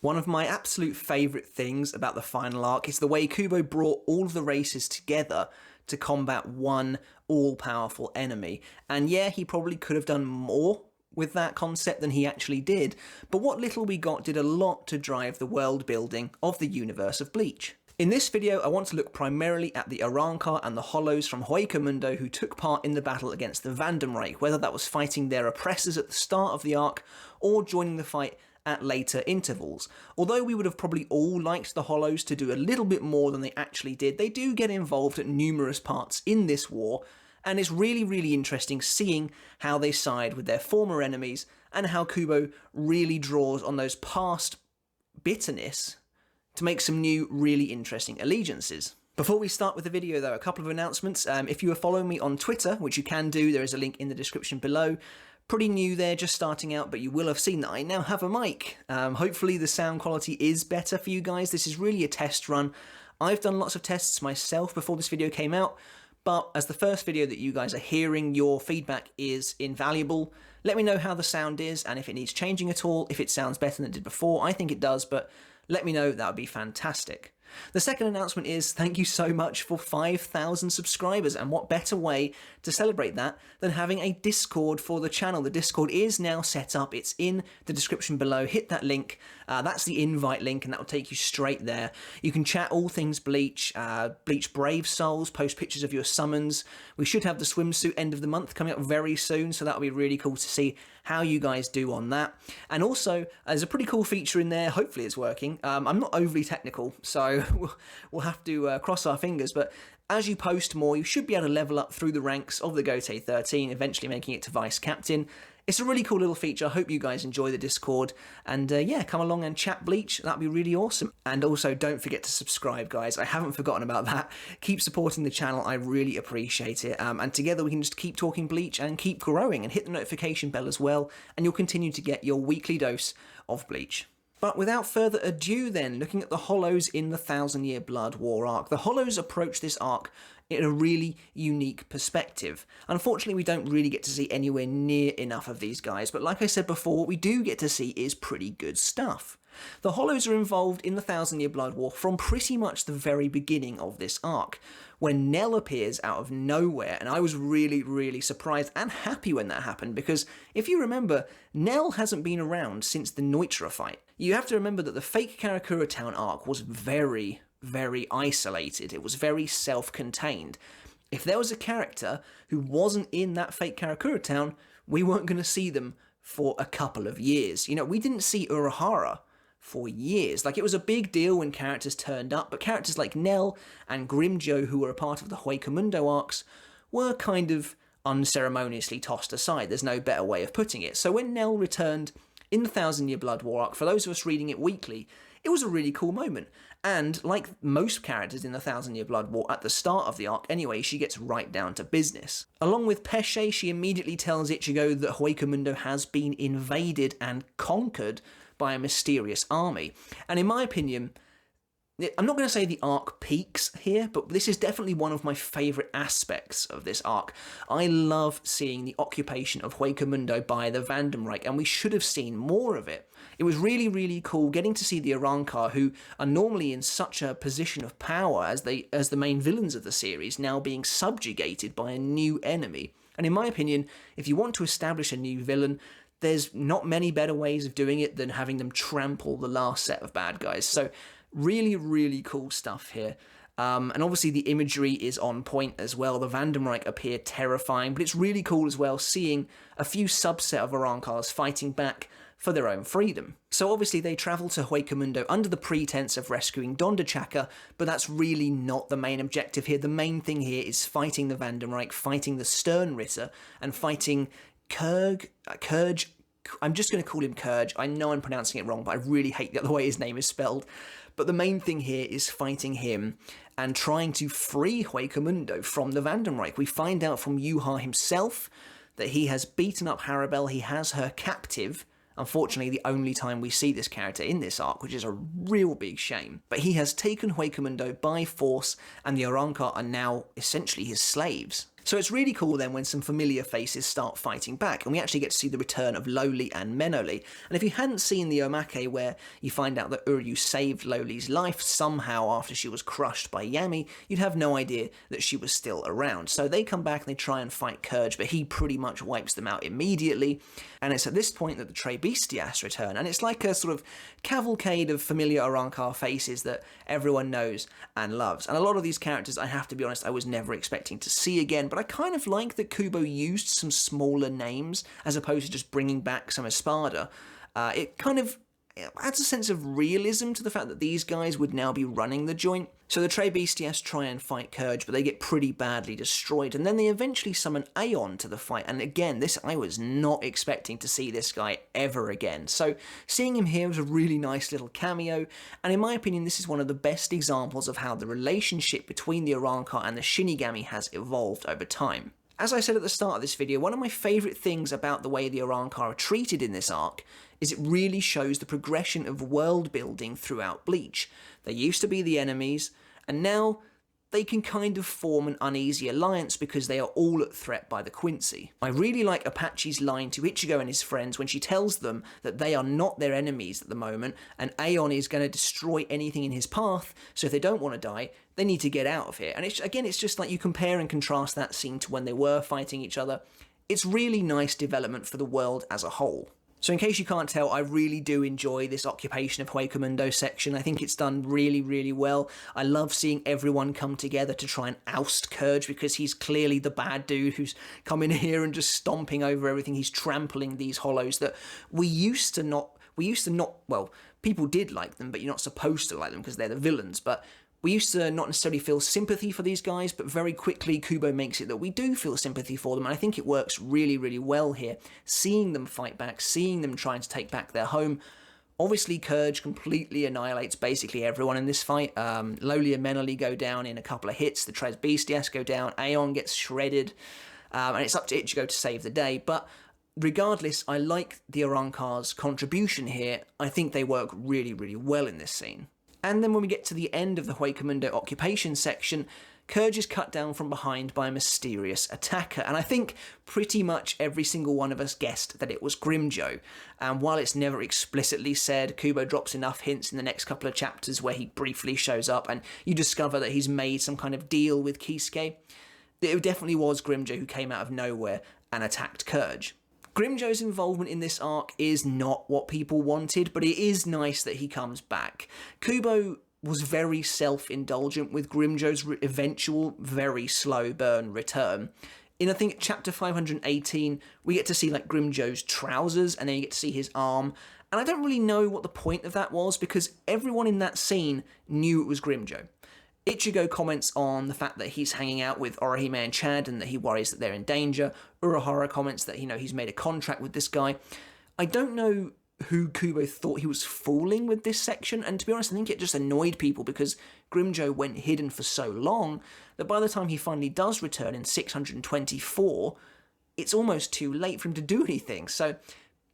One of my absolute favourite things about the final arc is the way Kubo brought all of the races together to combat one all-powerful enemy. And yeah, he probably could have done more with that concept than he actually did, but what little we got did a lot to drive the world building of the universe of Bleach. In this video, I want to look primarily at the ARRANCAR and the Hollows from Hueco Mundo who took part in the battle against the Vandenreich, whether that was fighting their oppressors at the start of the arc or joining the fight at later intervals. Although we would have probably all liked the Hollows to do a little bit more than they actually did, they do get involved at numerous parts in this war, and it's really interesting seeing how they side with their former enemies and how Kubo really draws on those past bitterness to make some new, really interesting allegiances. Before we start with the video though, a couple of announcements. If you are following me on Twitter, which you can do, there is a link in the description below. Pretty new there, just starting out, but you will have seen that I now have a mic. Hopefully the sound quality is better for you guys. This is really a test run. I've done lots of tests myself before this video came out, but as the first video that you guys are hearing, your feedback is invaluable. Let me know how the sound is and if it needs changing at all, if it sounds better than it did before. I think it does, but let me know, that would be fantastic. The second announcement is thank you so much for 5,000 subscribers, and what better way to celebrate that than having a Discord for the channel. The Discord is now set up, it's in the description below, hit that link, that's the invite link and that will take you straight there. You can chat all things Bleach, Bleach Brave Souls, post pictures of your summons. We should have the swimsuit end of the month coming up very soon, so that'll be really cool to see how you guys do on that. And also, there's a pretty cool feature in there, hopefully it's working. I'm not overly technical, so we'll have to cross our fingers, but as you post more, you should be able to level up through the ranks of the Gotei 13, eventually making it to Vice Captain. It's a really cool little feature. I hope you guys enjoy the Discord, and yeah, come along and chat Bleach. That'd be really awesome. And also, don't forget to subscribe, guys. I haven't forgotten about that. Keep supporting the channel. I really appreciate it. And together we can just keep talking Bleach and keep growing, and hit the notification bell as well, and you'll continue to get your weekly dose of Bleach. But without further ado then, looking at the Hollows in the 1,000-Year Blood War arc. The Hollows approach this arc in a really unique perspective. Unfortunately, we don't really get to see anywhere near enough of these guys, but like I said before, what we do get to see is pretty good stuff. The Hollows are involved in the 1,000-Year Blood War from pretty much the very beginning of this arc, when Nell appears out of nowhere, and I was really surprised and happy when that happened, because if you remember, Nell hasn't been around since the Neutra fight. You have to remember that the fake Karakura Town arc was very isolated. It was very self-contained. If there was a character who wasn't in that fake Karakura Town, we weren't going to see them for a couple of years. You know, we didn't see Urahara for years. Like, it was a big deal when characters turned up, but characters like Nell and Grimmjow, who were a part of the Hueco Mundo arcs, were kind of unceremoniously tossed aside. There's no better way of putting it. So when Nell returned in the 1,000-Year Blood War arc, for those of us reading it weekly, it was a really cool moment. And like most characters in the 1,000-Year Blood War, at the start of the arc anyway, she gets right down to business. Along with Pesce, she immediately tells Ichigo that Hueco Mundo has been invaded and conquered by a mysterious army. And in my opinion, I'm not going to say the arc peaks here, but this is definitely one of my favourite aspects of this arc. I love seeing the occupation of Hueco Mundo by the Vandenreich, and we should have seen more of it. It was really cool getting to see the ARRANCAR, who are normally in such a position of power as the main villains of the series, now being subjugated by a new enemy. And in my opinion, if you want to establish a new villain, there's not many better ways of doing it than having them trample the last set of bad guys. So really cool stuff here. And obviously the imagery is on point as well. The Vandenreich appear terrifying, but it's really cool as well seeing a few subset of ARRANCARs fighting back for their own freedom. So obviously they travel to Hueco Mundo under the pretense of rescuing Donderchaka, but that's really not the main objective here. The main thing here is fighting the Vandenreich, fighting the Stern Ritter, and fighting Kurge, I'm just going to call him Kurge. I know I'm pronouncing it wrong, but I really hate the other way his name is spelled. But the main thing here is fighting him and trying to free Hueco Mundo from the Vandenreich. We find out from Yuha himself that he has beaten up Harabel, he has her captive. Unfortunately, the only time we see this character in this arc, which is a real big shame. But he has taken Hueco Mundo by force, and the ARRANCAR are now essentially his slaves. So it's really cool then when some familiar faces start fighting back, and we actually get to see the return of Loli and Menoli. And if you hadn't seen the omake where you find out that Uryu saved Loli's life somehow after she was crushed by Yami, you'd have no idea that she was still around. So they come back and they try and fight Kurge, but he pretty much wipes them out immediately. And it's at this point that the Tre Bestias return, and it's like a sort of cavalcade of familiar ARRANCAR faces that everyone knows and loves. And a lot of these characters, I have to be honest, I was never expecting to see again, but I kind of like that Kubo used some smaller names as opposed to just bringing back some ESPADA. It kind of adds a sense of realism to the fact that these guys would now be running the joint. So the Tre Bestias try and fight Kurge, but they get pretty badly destroyed, and then they eventually summon Aeon to the fight, and again, this I was not expecting to see this guy ever again. So seeing him here was a really nice little cameo, and in my opinion, this is one of the best examples of how the relationship between the ARRANCAR and the Shinigami has evolved over time. As I said at the start of this video, one of my favourite things about the way the ARRANCAR are treated in this arc is it really shows the progression of world building throughout Bleach. They used to be the enemies, and now they can kind of form an uneasy alliance because they are all at threat by the Quincy. I really like Apache's line to Ichigo and his friends when she tells them that they are not their enemies at the moment, and Aeon is going to destroy anything in his path, so if they don't want to die, they need to get out of here. And it's just like you compare and contrast that scene to when they were fighting each other. It's really nice development for the world as a whole. So in case you can't tell, I really do enjoy this Occupation of Hueco Mundo section. I think it's done really, really well. I love seeing everyone come together to try and oust Kurge because he's clearly the bad dude who's coming here and just stomping over everything. He's trampling these hollows that we used to not, well, people did like them, but you're not supposed to like them because they're the villains, but we used to not necessarily feel sympathy for these guys, but very quickly Kubo makes it that we do feel sympathy for them, and I think it works really, really well here. Seeing them fight back, seeing them trying to take back their home. Obviously, Kurge completely annihilates basically everyone in this fight. Loli and Menoli go down in a couple of hits, the Tre Bestias go down, Aeon gets shredded, and it's up to Ichigo to save the day, but regardless, I like the ARRANCAR's contribution here. I think they work really, really well in this scene. And then when we get to the end of the Hueco Mundo occupation section, Kurge is cut down from behind by a mysterious attacker, and I think pretty much every single one of us guessed that it was Grimmjow. And while it's never explicitly said, Kubo drops enough hints in the next couple of chapters where he briefly shows up and you discover that he's made some kind of deal with Kisuke. It definitely was Grimmjow who came out of nowhere and attacked Kurge. Grimmjow's involvement in this arc is not what people wanted, but it is nice that he comes back. Kubo was very self-indulgent with Grimmjow's eventual, very slow burn return. In, I think, chapter 518, we get to see, like, Grimmjow's trousers, and then you get to see his arm, and I don't really know what the point of that was, because everyone in that scene knew it was Grimmjow. Ichigo comments on the fact that he's hanging out with Orihime and Chad and that he worries that they're in danger. Urahara comments that, he's made a contract with this guy. I don't know who Kubo thought he was fooling with this section, and to be honest, I think it just annoyed people because Grimmjow went hidden for so long that by the time he finally does return in 624, it's almost too late for him to do anything. So,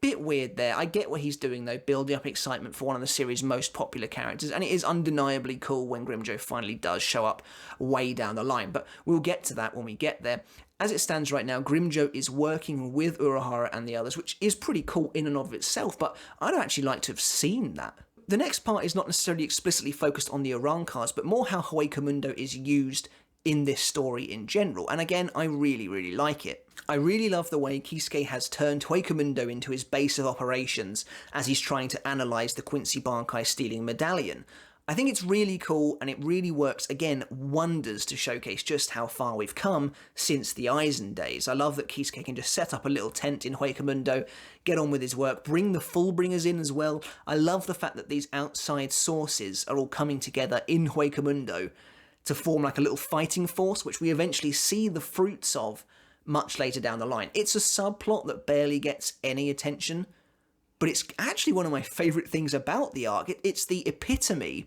bit weird there. I get what he's doing though, building up excitement for one of the series' most popular characters, and it is undeniably cool when Grimmjow finally does show up way down the line, but we'll get to that when we get there. As it stands right now, Grimmjow is working with Urahara and the others, which is pretty cool in and of itself, but I'd actually like to have seen that. The next part is not necessarily explicitly focused on the ARRANCARs, but more how Hueco Mundo is used in this story in general, and again, I really, really like it. I really love the way Kisuke has turned Hueco Mundo into his base of operations as he's trying to analyse the Quincy Bankai stealing medallion. I think it's really cool, and it really works, again, wonders to showcase just how far we've come since the Aizen days. I love that Kisuke can just set up a little tent in Hueco Mundo, get on with his work, bring the Fullbringers in as well. I love the fact that these outside sources are all coming together in Hueco Mundo to form like a little fighting force, which we eventually see the fruits of much later down the line. It's a subplot that barely gets any attention, but it's actually one of my favourite things about the arc. It's the epitome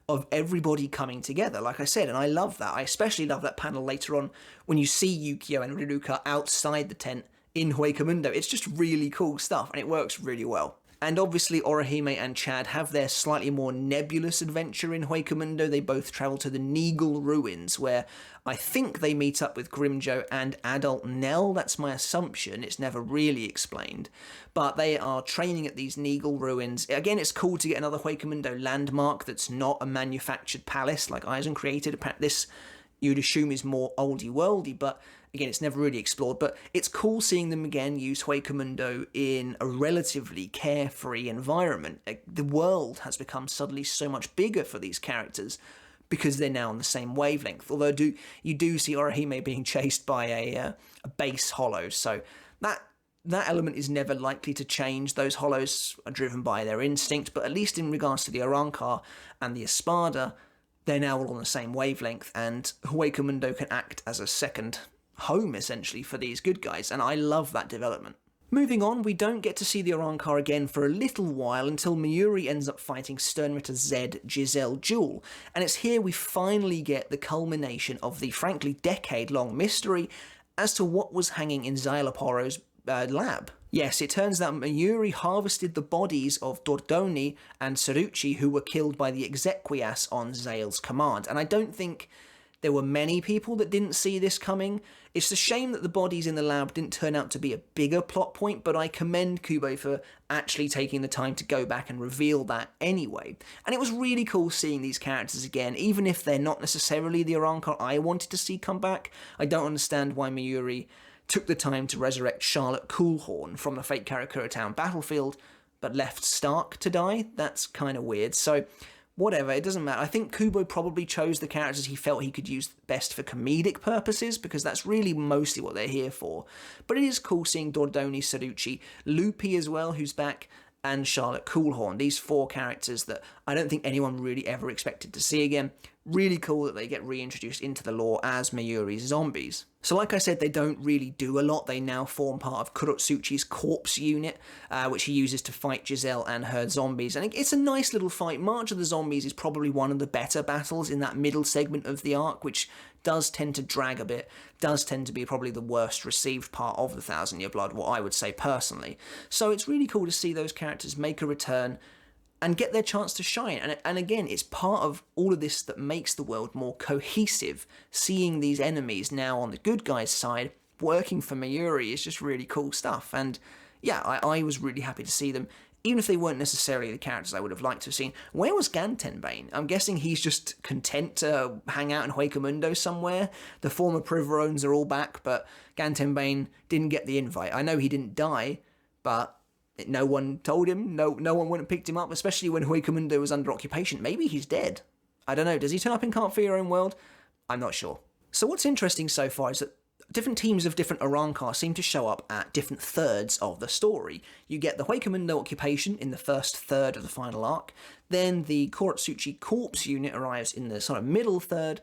of everybody coming together, like I said, and I love that. I especially love that panel later on when you see Yukio and Riruka outside the tent in Hueco Mundo. It's just really cool stuff, and it works really well. And obviously Orihime and Chad have their slightly more nebulous adventure in Hueco Mundo. They both travel to the Neagle Ruins, where I think they meet up with Grimmjow and adult Nell. That's my assumption. It's never really explained. But they are training at these Neagle Ruins. Again, it's cool to get another Hueco Mundo landmark that's not a manufactured palace like Eisen created. This, you'd assume, is more oldie-worldy, but again, it's never really explored, but it's cool seeing them again use Hueco Mundo in a relatively carefree environment. The world has become suddenly so much bigger for these characters because they're now on the same wavelength. Although you do see Orihime being chased by a base hollow, so that element is never likely to change. Those hollows are driven by their instinct, but at least in regards to the ARRANCAR and the ESPADA, they're now all on the same wavelength, and Hueco Mundo can act as a second home, essentially, for these good guys, and I love that development. Moving on, we don't get to see the ARRANCAR again for a little while until Mayuri ends up fighting Sternritter Z Giselle Jewel, and it's here we finally get the culmination of the frankly decade-long mystery as to what was hanging in Szayelaporro's lab. Yes, it turns out Mayuri harvested the bodies of Dordoni and Sarucci, who were killed by the Exequias on Zale's command, and I don't think there were many people that didn't see this coming. It's a shame that the bodies in the lab didn't turn out to be a bigger plot point, but I commend Kubo for actually taking the time to go back and reveal that anyway. And it was really cool seeing these characters again, even if they're not necessarily the ARRANCAR I wanted to see come back. I don't understand why Mayuri took the time to resurrect Charlotte Coolhorn from the Fate Karakura Town battlefield, but left Stark to die. That's kind of weird. So whatever, it doesn't matter. I think Kubo probably chose the characters he felt he could use best for comedic purposes, because that's really mostly what they're here for. But it is cool seeing Dordoni, Sarucci, Lupi as well, who's back, and Charlotte Coolhorn. These four characters that I don't think anyone really ever expected to see again. Really cool that they get reintroduced into the lore as Mayuri's zombies. So like I said, they don't really do a lot. They now form part of Kurotsuchi's corpse unit, which he uses to fight Giselle and her zombies. And it's a nice little fight. March of the Zombies is probably one of the better battles in that middle segment of the arc, which does tend to drag a bit, does tend to be probably the worst received part of the Thousand Year Blood, what I would say personally. So it's really cool to see those characters make a return and get their chance to shine. And again, it's part of all of this that makes the world more cohesive. Seeing these enemies now on the good guys' side, working for Mayuri, is just really cool stuff. And yeah, I was really happy to see them, even if they weren't necessarily the characters I would have liked to have seen. Where was Gantenbane? I'm guessing he's just content to hang out in Hueco Mundo somewhere. The former Privarones are all back, but Gantenbane didn't get the invite. I know he didn't die, but no one told him, no one went and picked him up, especially when Hueco Mundo was under occupation. Maybe he's dead. I don't know. Does he turn up in Can't Fear Your Own World? I'm not sure. So what's interesting so far is that different teams of different ARRANCAR seem to show up at different thirds of the story. You get the Hueco Mundo occupation in the first third of the final arc, then the Kurotsuchi Corpse unit arrives in the sort of middle third,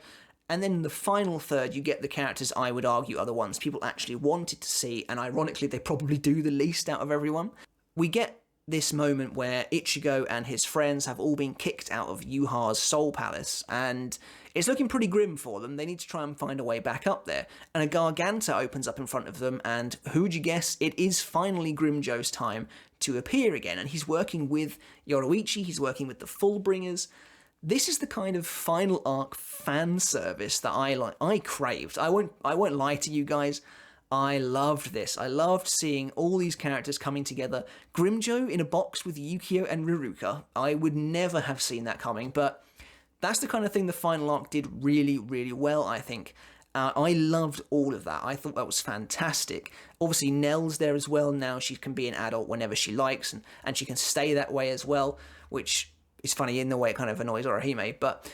and then in the final third, you get the characters I would argue are the ones people actually wanted to see, and ironically, they probably do the least out of everyone. We get this moment where Ichigo and his friends have all been kicked out of Yuha's Soul Palace, and it's looking pretty grim for them. They need to try and find a way back up there. And a Garganta opens up in front of them, and who would you guess? It is finally Grimmjow's time to appear again, and he's working with Yoruichi, he's working with the Fullbringers. This is the kind of final arc fan service that I craved. I won't lie to you guys. I loved this. I loved seeing all these characters coming together. Grimmjow in a box with Yukio and Riruka. I would never have seen that coming, but that's the kind of thing the final arc did really, really well, I think. I loved all of that. I thought that was fantastic. Obviously, Nell's there as well now. She can be an adult whenever she likes, and she can stay that way as well, which is funny in the way it kind of annoys Orihime, but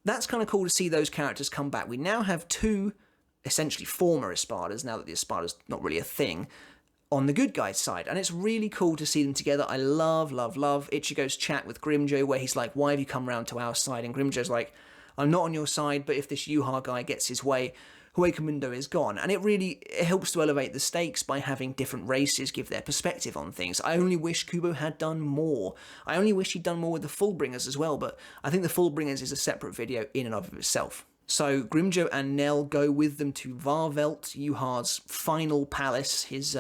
that's kind of cool to see those characters come back. We now have two essentially former ESPADAs, now that the ESPADA's not really a thing, on the good guys' side. And it's really cool to see them together. I love Ichigo's chat with Grimmjow, where he's like, why have you come round to our side? And Grimmjow's like, I'm not on your side, but if this Yuha guy gets his way, Hueco Mundo is gone. And it helps to elevate the stakes by having different races give their perspective on things. I only wish Kubo had done more. I only wish he'd done more with the Fullbringers as well, but I think the Fullbringers is a separate video in and of itself. So Grimmjow and Nell go with them to Varvelt, Yuha's final palace, his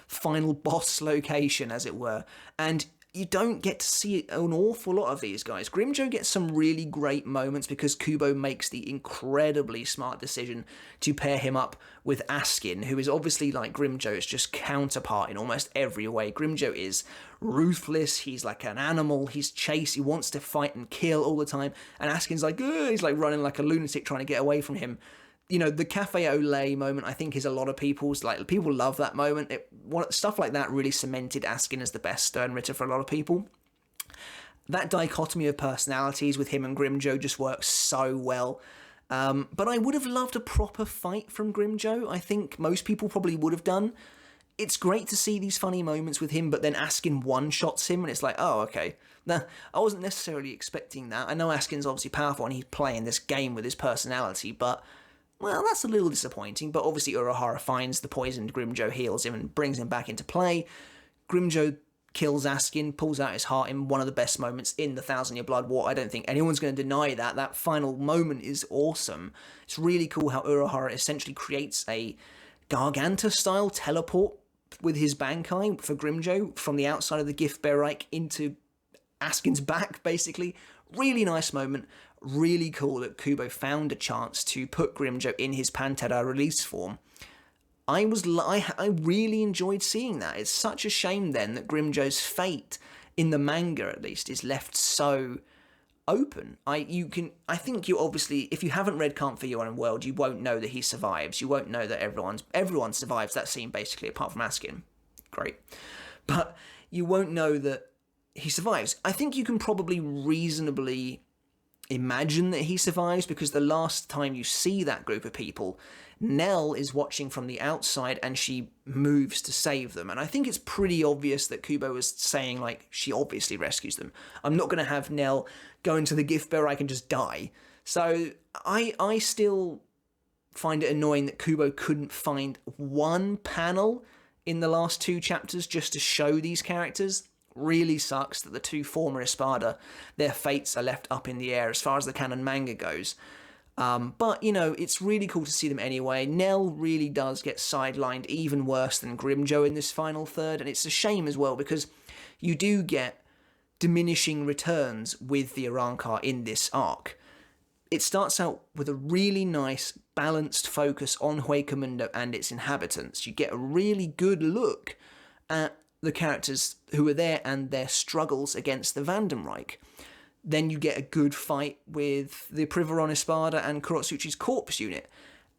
final boss location, as it were. And you don't get to see an awful lot of these guys. Grimmjow gets some really great moments because Kubo makes the incredibly smart decision to pair him up with Askin, who is obviously like Grimmjow's just counterpart in almost every way. Grimmjow is ruthless, he's like an animal, he's chase, he wants to fight and kill all the time, and Askin's like, ugh, he's like running like a lunatic trying to get away from him. You know, the Cafe Olay moment, I think, is a lot of people's, like, people love that moment. Stuff like that really cemented Askin as the best Sternritter for a lot of people. That dichotomy of personalities with him and Grimmjow just works so well. But I would have loved a proper fight from Grimmjow. I think most people probably would have done. It's great to see these funny moments with him, but then Askin one-shots him, and it's like, oh, okay. Now, I wasn't necessarily expecting that. I know Askin's obviously powerful, and he's playing this game with his personality, but... well, that's a little disappointing, but obviously Urahara finds the poisoned Grimmjow, heals him, and brings him back into play. Grimmjow kills Askin, pulls out his heart in one of the best moments in the Thousand Year Blood War. I don't think anyone's going to deny that. That final moment is awesome. It's really cool how Urahara essentially creates a Garganta-style teleport with his Bankai for Grimmjow from the outside of the Gift Bereich into Askin's back, basically. Really nice moment. Really cool that Kubo found a chance to put Grimmjow in his Pantera release form. I really enjoyed seeing that. It's such a shame then that Grimmjow's fate, in the manga at least, is left so open. I think you obviously, if you haven't read Can't Fear Your Own World, you won't know that he survives. You won't know that everyone survives that scene basically, apart from Askin. Great. But you won't know that he survives. I think you can probably reasonably imagine that he survives because the last time you see that group of people, Nell is watching from the outside and she moves to save them. And I think it's pretty obvious that Kubo was saying, like, she obviously rescues them. I'm not going to have Nell go into the gift Bereich and just die. So I still find it annoying that Kubo couldn't find one panel in the last two chapters just to show these characters. Really sucks that the two former ESPADA, their fates are left up in the air as far as the canon manga goes. But, you know, it's really cool to see them anyway. Nell really does get sidelined even worse than Grimmjow in this final third, and it's a shame as well because you do get diminishing returns with the ARRANCAR in this arc. It starts out with a really nice, balanced focus on Hueco Mundo and its inhabitants. You get a really good look at the characters who are there and their struggles against the Vandenreich. Then you get a good fight with the Privaron Espada and Kurotsuchi's Corpse unit.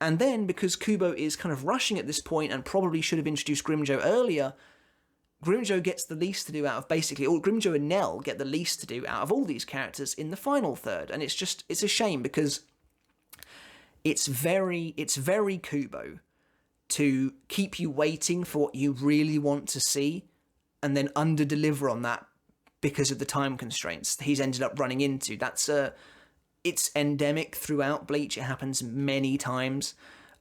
And then, because Kubo is kind of rushing at this point and probably should have introduced Grimmjow earlier, Grimmjow gets the least to do out of basically all. Grimmjow and Nell get the least to do out of all these characters in the final third. And it's a shame because it's very Kubo to keep you waiting for what you really want to see and then under-deliver on that because of the time constraints he's ended up running into. It's endemic throughout Bleach. It happens many times,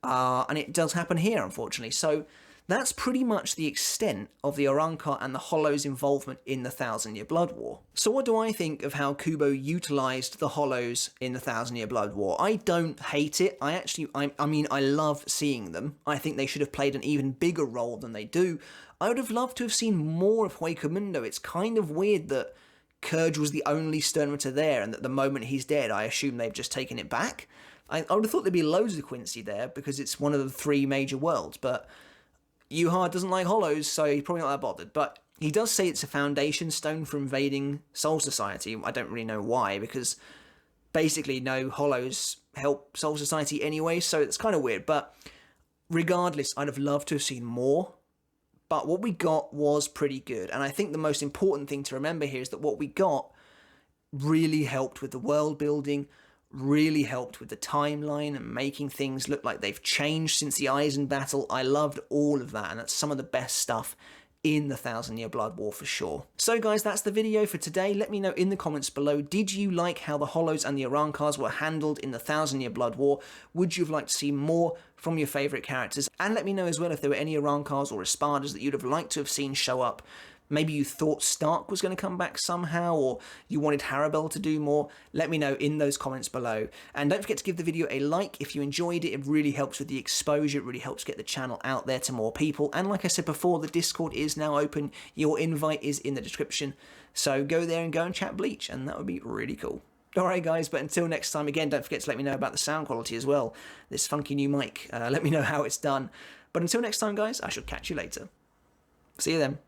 and it does happen here, unfortunately. So that's pretty much the extent of the ARRANCAR and the Hollows' involvement in the Thousand Year Blood War. So what do I think of how Kubo utilised the Hollows in the Thousand Year Blood War? I don't hate it. I love seeing them. I think they should have played an even bigger role than they do. I would have loved to have seen more of Hueco Mundo. It's kind of weird that Kurge was the only Sternritter there, and that the moment he's dead, I assume they've just taken it back. I would have thought there'd be loads of Quincy there, because it's one of the three major worlds, but Yuha doesn't like Hollows, so he's probably not that bothered. But he does say it's a foundation stone for invading Soul Society. I don't really know why, because basically no Hollows help Soul Society anyway, so it's kind of weird. But regardless, I'd have loved to have seen more. But what we got was pretty good. And I think the most important thing to remember here is that what we got really helped with the world building, really helped with the timeline and making things look like they've changed since the Eisen battle. I loved all of that, and that's some of the best stuff in the Thousand Year Blood War for sure. So guys, that's the video for today. Let me know in the comments below, did you like how the Hollows and the ARRANCARs were handled in the Thousand Year Blood War? Would you have liked to see more from your favourite characters? And let me know as well if there were any ARRANCARs or ESPADAs that you'd have liked to have seen show up maybe you thought Stark was going to come back somehow, or you wanted Harabel to do more, let me know in those comments below. And don't forget to give the video a like if you enjoyed it. It really helps with the exposure. It really helps get the channel out there to more people. And like I said before, the Discord is now open. Your invite is in the description. So go there and go and chat Bleach, and that would be really cool. Alright guys, but until next time, again, don't forget to let me know about the sound quality as well. This funky new mic, let me know how it's done. But until next time guys, I shall catch you later. See you then.